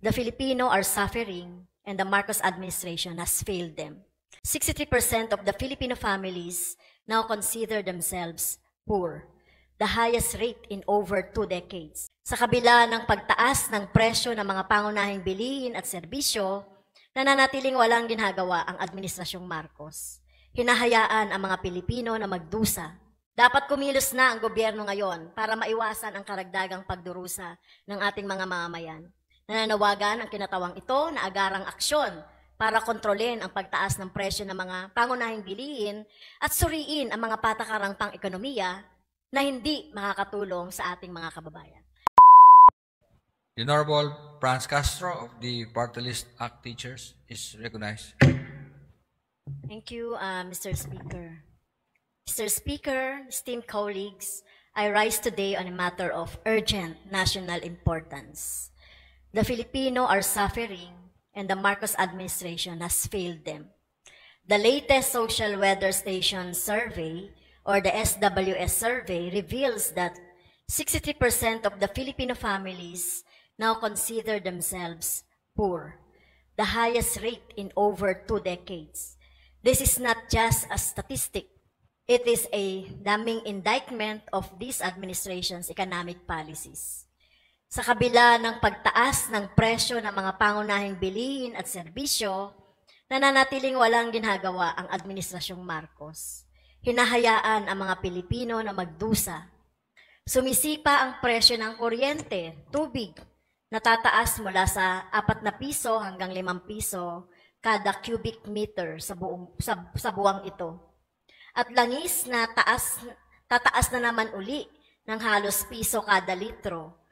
The Filipino are suffering and the Marcos administration has failed them. 63% of the Filipino families now consider themselves poor, the highest rate in over 2 decades. Sa kabila ng pagtaas ng presyo ng mga pangunahing bilihin at serbisyo, nananatiling walang ginagawa ang Administrasyong Marcos. Hinahayaan ang mga Pilipino na magdusa. Dapat kumilos na ang gobyerno ngayon para maiwasan ang karagdagang pagdurusa ng ating mga mamamayan. Nananawagan ang kinatawang ito na agarang aksyon para kontrolin ang pagtaas ng presyo ng mga pangunahing bilihin at suriin ang mga patakarang pang-ekonomiya na hindi makakatulong sa ating mga kababayan. The Honorable Franz Castro of the Party List Act Teachers is recognized. Thank you, Mr. Speaker. Mr. Speaker, esteemed colleagues, I rise today on a matter of urgent national importance. The Filipino are suffering and the Marcos administration has failed them. The latest Social Weather Station survey, or the SWS survey, reveals that 63% of the Filipino families now consider themselves poor, the highest rate in over 2 decades. This is not just a statistic. It is a damning indictment of this administration's economic policies. Sa kabila ng pagtaas ng presyo ng mga pangunahing bilihin at serbisyo, nananatiling walang ginagawa ang Administrasyong Marcos. Hinahayaan ang mga Pilipino na magdusa. Sumisipa ang presyo ng kuryente, tubig, natataas mula sa 4 na piso hanggang 5 piso kada cubic meter sa buwang ito. At langis na tataas na naman uli ng halos piso kada litro.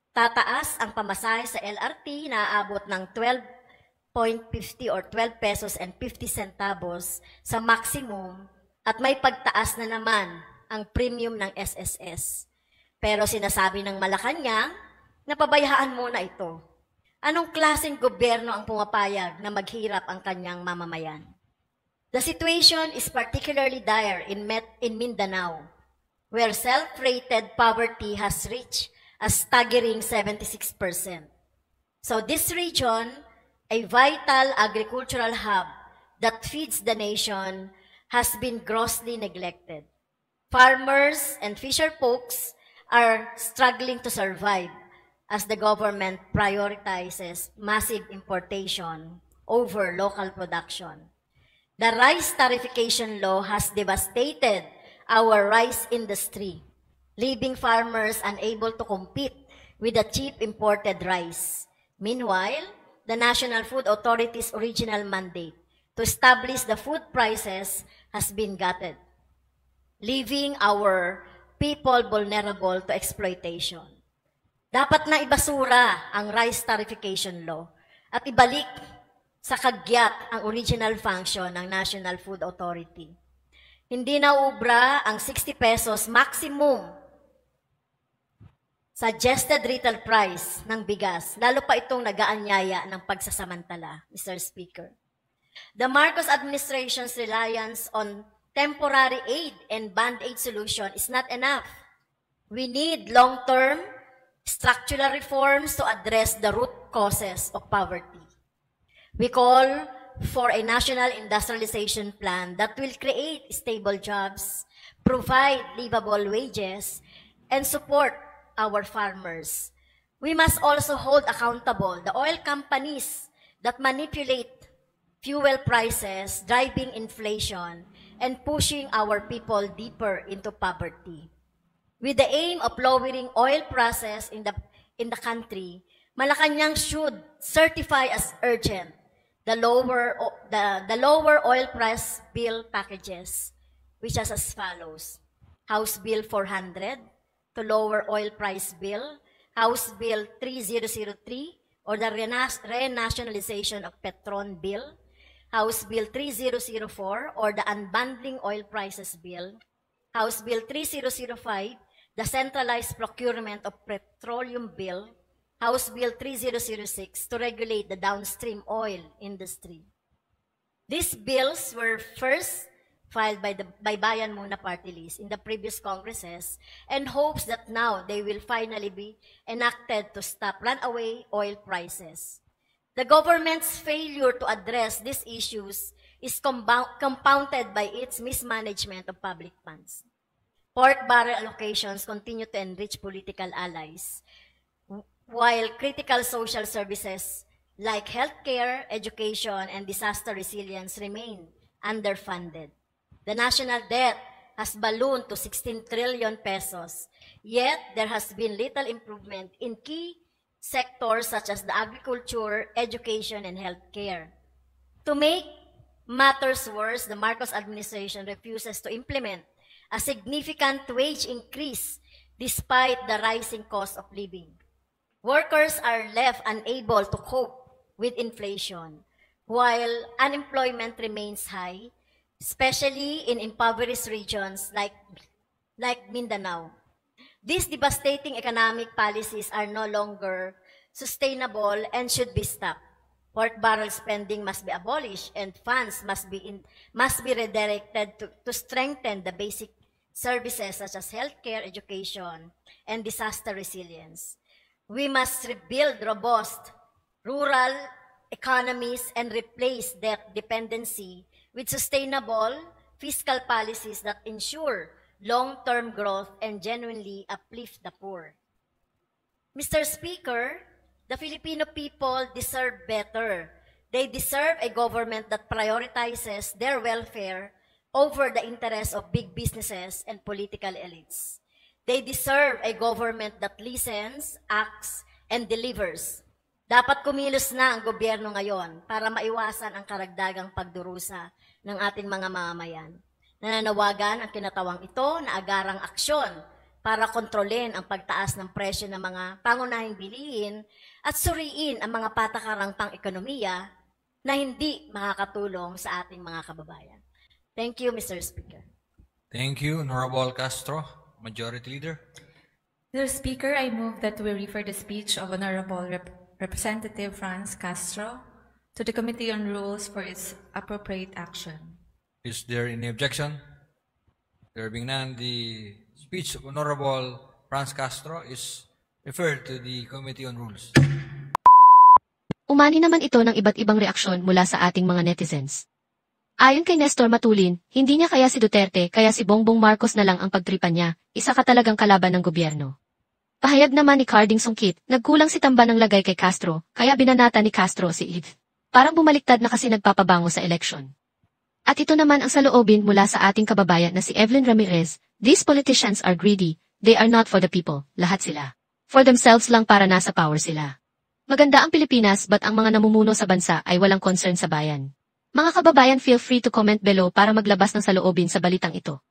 Tataas ang pamasahe sa LRT na aabot ng 12.50 or 12 pesos and 50 centavos sa maximum at may pagtaas na naman ang premium ng SSS. Pero sinasabi ng Malacanang na pabayaan muna ito. Anong klaseng gobyerno ang pumapayag na maghirap ang kanyang mamamayan? The situation is particularly dire in Mindanao, where self-rated poverty has reached a staggering 76%. So this region, a vital agricultural hub that feeds the nation, has been grossly neglected. Farmers and fisher folks are struggling to survive as the government prioritizes massive importation over local production. The rice tariffication law has devastated our rice industry, leaving farmers unable to compete with the cheap imported rice. Meanwhile, the National Food Authority's original mandate to establish the food prices has been gutted, leaving our people vulnerable to exploitation. Dapat na ibasura ang rice tariffication law at ibalik sa kagyat ang original function ng National Food Authority. Hindi na ubra ang 60 pesos maximum suggested retail price ng bigas, lalo pa itong nag-aanyaya ng pagsasamantala, Mr. Speaker. The Marcos administration's reliance on temporary aid and band-aid solution is not enough. We need long-term structural reforms to address the root causes of poverty. We call for a national industrialization plan that will create stable jobs, provide livable wages, and support our farmers. We must also hold accountable the oil companies that manipulate fuel prices, driving inflation, and pushing our people deeper into poverty. With the aim of lowering oil prices in the country, Malacanang should certify as urgent the lower oil price bill packages, which is as follows: House Bill 400 to lower oil price bill, House Bill 3003 or the renationalization of Petron Bill, House Bill 3004 or the unbundling oil prices bill, House Bill 3005, the centralized procurement of petroleum bill, House Bill 3006 to regulate the downstream oil industry. These bills were first filed by Bayan Muna Party List in the previous Congresses and hopes that now they will finally be enacted to stop runaway oil prices. The government's failure to address these issues is compounded by its mismanagement of public funds. Pork barrel allocations continue to enrich political allies, while critical social services like healthcare, education, and disaster resilience remain underfunded. The national debt has ballooned to 16 trillion pesos, yet there has been little improvement in key sectors such as the agriculture, education, and healthcare. To make matters worse, the Marcos administration refuses to implement a significant wage increase despite the rising cost of living. Workers are left unable to cope with inflation, while unemployment remains high, especially in impoverished regions like Mindanao. These devastating economic policies are no longer sustainable and should be stopped. Pork barrel spending must be abolished and funds must be redirected to strengthen the basic services such as healthcare, education, and disaster resilience. We must rebuild robust rural economies and replace debt dependency with sustainable fiscal policies that ensure long-term growth and genuinely uplift the poor. Mr. Speaker, the Filipino people deserve better. They deserve a government that prioritizes their welfare over the interests of big businesses and political elites. They deserve a government that listens, acts, and delivers. Dapat kumilos na ang gobyerno ngayon para maiwasan ang karagdagang pagdurusa ng ating mga mamamayan. Nananawagan ang kinatawang ito na agarang aksyon para kontrolin ang pagtaas ng presyo ng mga pangunahing bilihin at suriin ang mga patakarang pang-ekonomiya na hindi makakatulong sa ating mga kababayan. Thank you, Mr. Speaker. Thank you, Honorable Castro, Majority Leader. Mr. Speaker, I move that we refer the speech of Honorable Representative Franz Castro to the Committee on Rules for its appropriate action. Is there any objection? There being none, the speech of Honorable Franz Castro is referred to the Committee on Rules. Umani naman ito ng iba't ibang reaksyon mula sa ating mga netizens. Ayon kay Nestor Matulin, hindi niya kaya si Duterte kaya si Bongbong Marcos na lang ang pagtripan niya, isa ka talagang kalaban ng gobyerno. Pahayag naman ni Carding Sungkit, nagkulang si Tamba ng lagay kay Castro, kaya binanata ni Castro si Eve. Parang bumaliktad na kasi nagpapabango sa eleksyon. At ito naman ang saloobin mula sa ating kababayan na si Evelyn Ramirez, these politicians are greedy, they are not for the people, lahat sila. For themselves lang para nasa power sila. Maganda ang Pilipinas but ang mga namumuno sa bansa ay walang concern sa bayan. Mga kababayan, feel free to comment below para maglabas ng saloobin sa balitang ito.